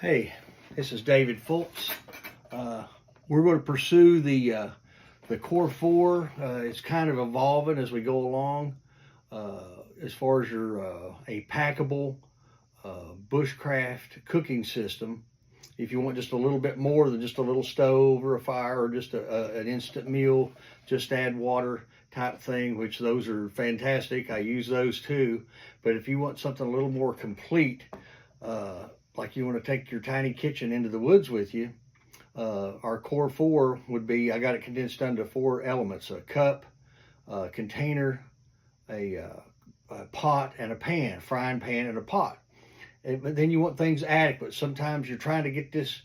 Hey, this is David Fultz. We're going to pursue the Core 4. It's kind of evolving as we go along. As far as your a packable Bushcraft cooking system, if you want just a little bit more than just a little stove or a fire or just an instant meal, just add water type thing, which those are fantastic. I use those too. But if you want something a little more complete, like you want to take your tiny kitchen into the woods with you, our Core 4 would be, I got it condensed down to 4 elements: a cup, a container, a pot, and a pan, frying pan and a pot. But then you want things adequate. Sometimes you're trying to get this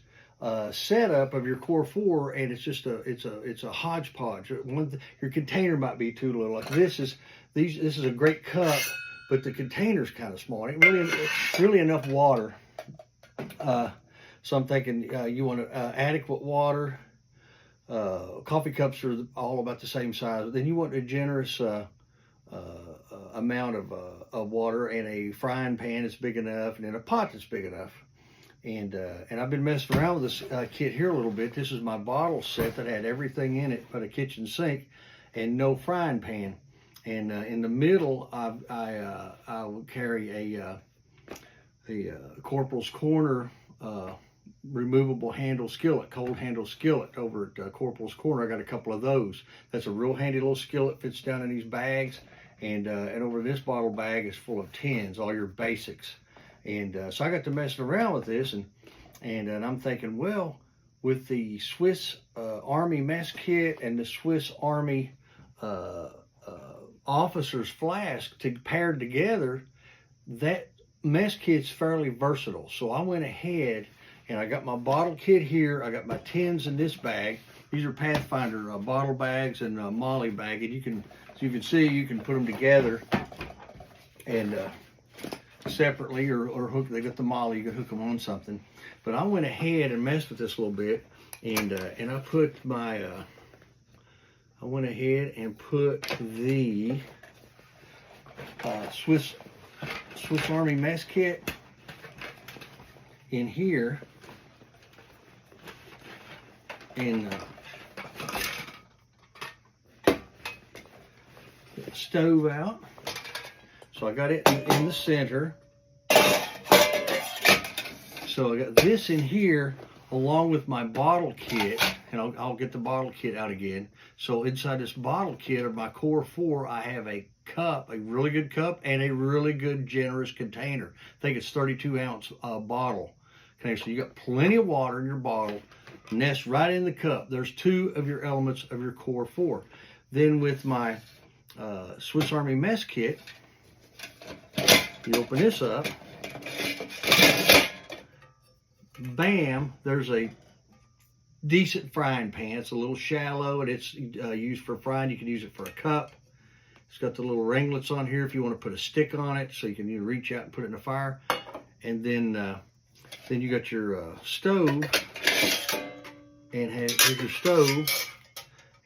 setup of your Core 4, and it's just it's a hodgepodge. Your container might be too little. Like this is a great cup, but the container's kind of small. It really enough water. So I'm thinking you want adequate water. Coffee cups are all about the same size. Then you want a generous amount of water, and a frying pan that's big enough, and then a pot that's big enough. And I've been messing around with this kit here a little bit. This is my bottle set that had everything in it but a kitchen sink and no frying pan. And in the middle, I will carry a Corporal's Corner removable handle skillet, cold handle skillet over at Corporal's Corner. I got a couple of those. That's a real handy little skillet, fits down in these bags. And over this bottle bag is full of tins, all your basics. And so I got to messing around with this, and I'm thinking, well, with the Swiss Army mess kit and the Swiss Army officer's flask paired together, that mess kit's fairly versatile. So I went ahead and I got my bottle kit here. I got my tins in this bag. These are Pathfinder bottle bags and a Molly bag, and you can see you can put them together and separately or hook. They got the Molly, you can hook them on something. But I went ahead and messed with this a little bit, and I put my I went ahead and put the Swiss Army mess kit in here, and stove out. So I got it in the center. So I got this in here along with my bottle kit, and I'll get the bottle kit out again. So inside this bottle kit of my Core 4, I have a cup, a really good cup, and a really good generous container. I think it's 32-ounce bottle. Okay, so you got plenty of water in your bottle, nest right in the cup. There's 2 of your elements of your Core 4. Then with my Swiss Army mess kit, you open this up, bam, there's a decent frying pan. It's a little shallow, and it's used for frying. You can use it for a cup. It's got the little ringlets on here if you want to put a stick on it, so you can reach out and put it in the fire. And then you got your stove, and here's your stove,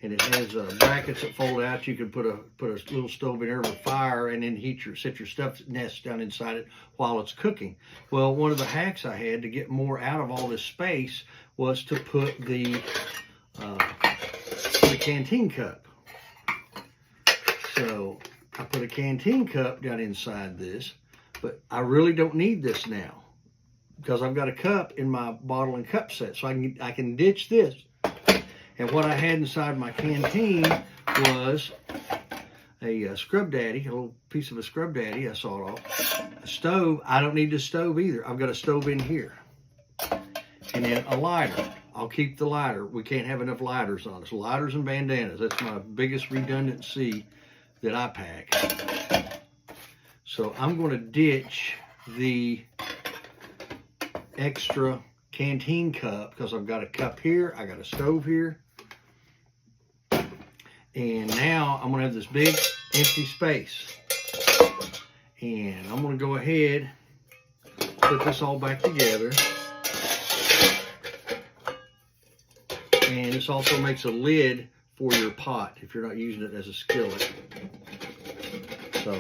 and it has brackets that fold out. You can put a little stove in there with fire, and then set your stuffed nest down inside it while it's cooking. Well, one of the hacks I had to get more out of all this space was to put the canteen cup. So I put a canteen cup down inside this, but I really don't need this now because I've got a cup in my bottle and cup set, so I can ditch this. And what I had inside my canteen was a Scrub Daddy, a little piece of a Scrub Daddy I sawed off. A stove. I don't need the stove either. I've got a stove in here. And then a lighter. I'll keep the lighter. We can't have enough lighters on us. Lighters and bandanas. That's my biggest redundancy that I pack. So I'm going to ditch the extra canteen cup because I've got a cup here. I got a stove here. And now I'm going to have this big empty space. And I'm going to go ahead, put this all back together. And this also makes a lid for your pot if you're not using it as a skillet. So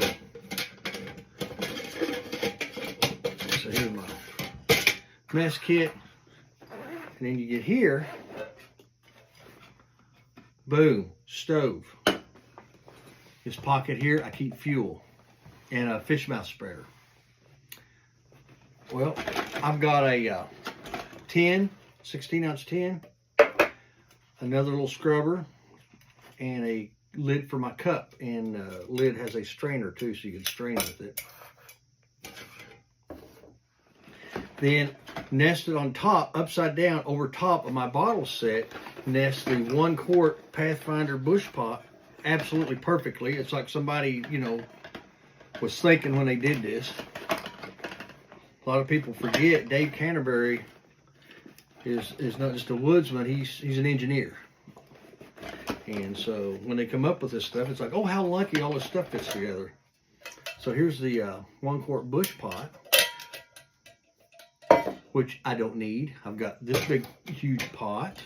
here's mess kit. And then you get here, boom, stove. This pocket here, I keep fuel and a fish mouth spreader. Well, I've got a 16-ounce tin, another little scrubber, and a lid for my cup. And lid has a strainer too, so you can strain with it. Then nested on top, upside down, over top of my bottle set, nests the 1 quart Pathfinder bush pot absolutely perfectly. It's like somebody, you know, was thinking when they did this. A lot of people forget Dave Canterbury is not just a woodsman, he's an engineer. And so when they come up with this stuff, it's like, oh, how lucky all this stuff fits together. So here's the 1 quart bush pot, which I don't need. I've got this big, huge pot.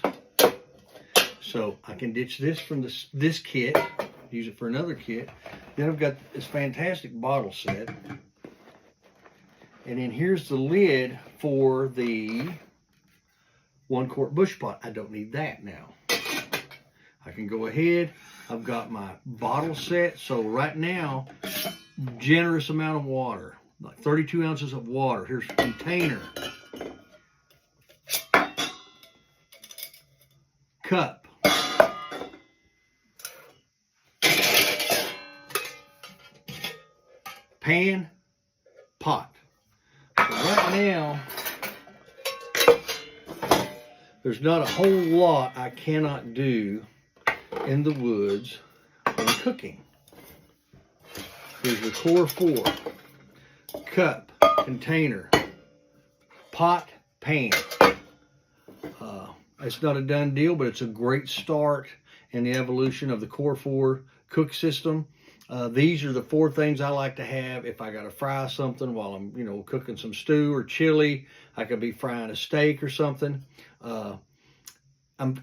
So I can ditch this from this kit, use it for another kit. Then I've got this fantastic bottle set. And then here's the lid for the 1 quart bush pot. I don't need that now. I can go ahead. I've got my bottle set. So right now, generous amount of water, like 32 ounces of water. Here's a container. Cup. Pan. Pot. So right now, there's not a whole lot I cannot do in the woods when cooking. Here's the core 4. Cup, container, pot, pan. It's not a done deal, but it's a great start in the evolution of the core 4 cook system. These are the 4 things I like to have if I got to fry something while I'm, you know, cooking some stew or chili. I could be frying a steak or something. I'm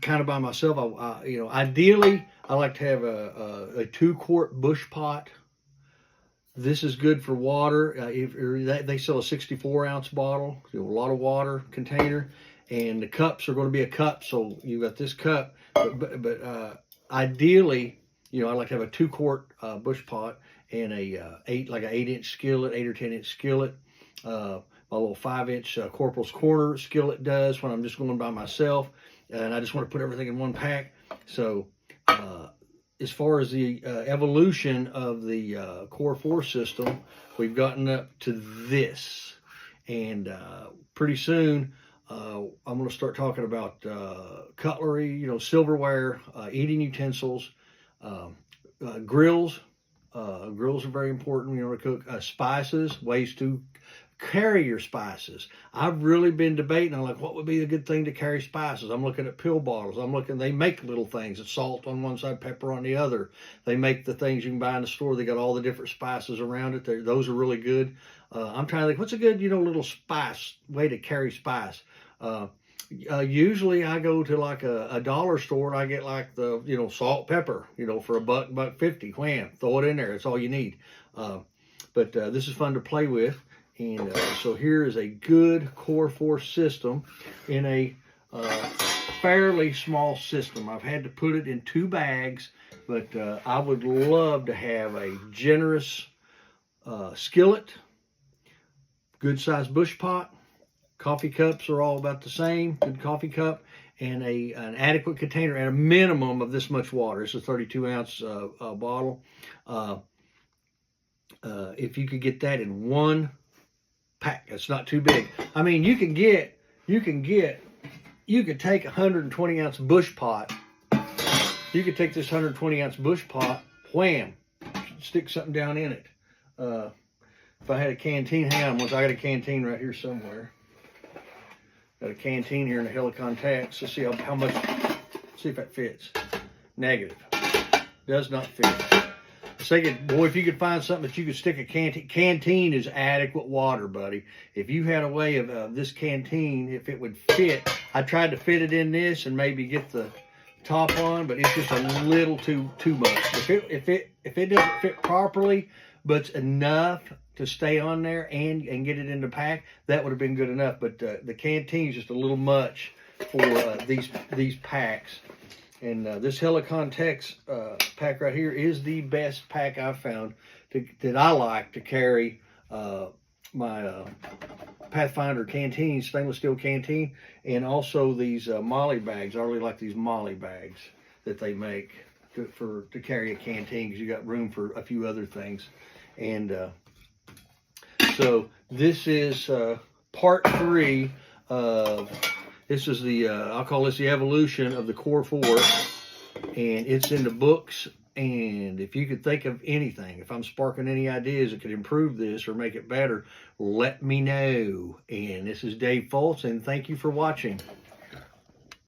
kind of by myself. You know, ideally, I like to have a 2 quart bush pot. This is good for water. They sell a 64-ounce bottle, you know, a lot of water container. And the cups are going to be a cup, so you got this cup. But ideally, you know, I like to have a 2 quart bush pot and a 8-inch skillet, 8 or 10-inch skillet. My little 5-inch Corporal's Corner skillet does when I'm just going by myself, and I just want to put everything in one pack. So as far as the evolution of the Core 4 system, we've gotten up to this, and pretty soon I'm going to start talking about cutlery, you know, silverware, eating utensils, grills. Grills are very important, you know, to cook. Spices, ways to carry your spices. I've really been debating on, like, what would be a good thing to carry spices. I'm looking at pill bottles. I'm looking, they make little things. It's salt on one side, pepper on the other. They make the things you can buy in the store. They got all the different spices around it. Those are really good. I'm trying to think, what's a good, you know, little spice, way to carry spice? Usually I go to like a dollar store and I get like the, you know, salt, pepper, you know, for $1.50. Wham, throw it in there. It's all you need. But this is fun to play with. And so here is a good Core 4 system in a fairly small system. I've had to put it in 2 bags, but I would love to have a generous skillet, good sized bush pot. Coffee cups are all about the same, good coffee cup, and an adequate container at a minimum of this much water. It's a 32-ounce bottle. If you could get that in 1 pack, it's not too big. I mean, you could take a 120-ounce bush pot. You could take this 120-ounce bush pot, wham, stick something down in it. If I had a canteen, hang on, I got a canteen right here somewhere. Got a canteen here in the Helicon Tax. Let's see how much, see if that fits. Negative. Does not fit. I was thinking, boy, if you could find something that you could stick a canteen. Canteen is adequate water, buddy. If you had a way of this canteen, if it would fit, I tried to fit it in this and maybe get the top on, but it's just a little too much. If it doesn't fit properly, but it's enough to stay on there and get it in the pack, that would have been good enough. But the canteen is just a little much for these packs. And this Helicon Tex pack right here is the best pack I've found that I like to carry my Pathfinder canteen, stainless steel canteen, and also these Molly bags. I really like these Molly bags that they make to carry a canteen, because you got room for a few other things. And so this is part 3 of, this is the, I'll call this the evolution of the Core 4, and it's in the books. And if you could think of anything, if I'm sparking any ideas that could improve this or make it better, let me know. And this is Dave Fultz, and thank you for watching.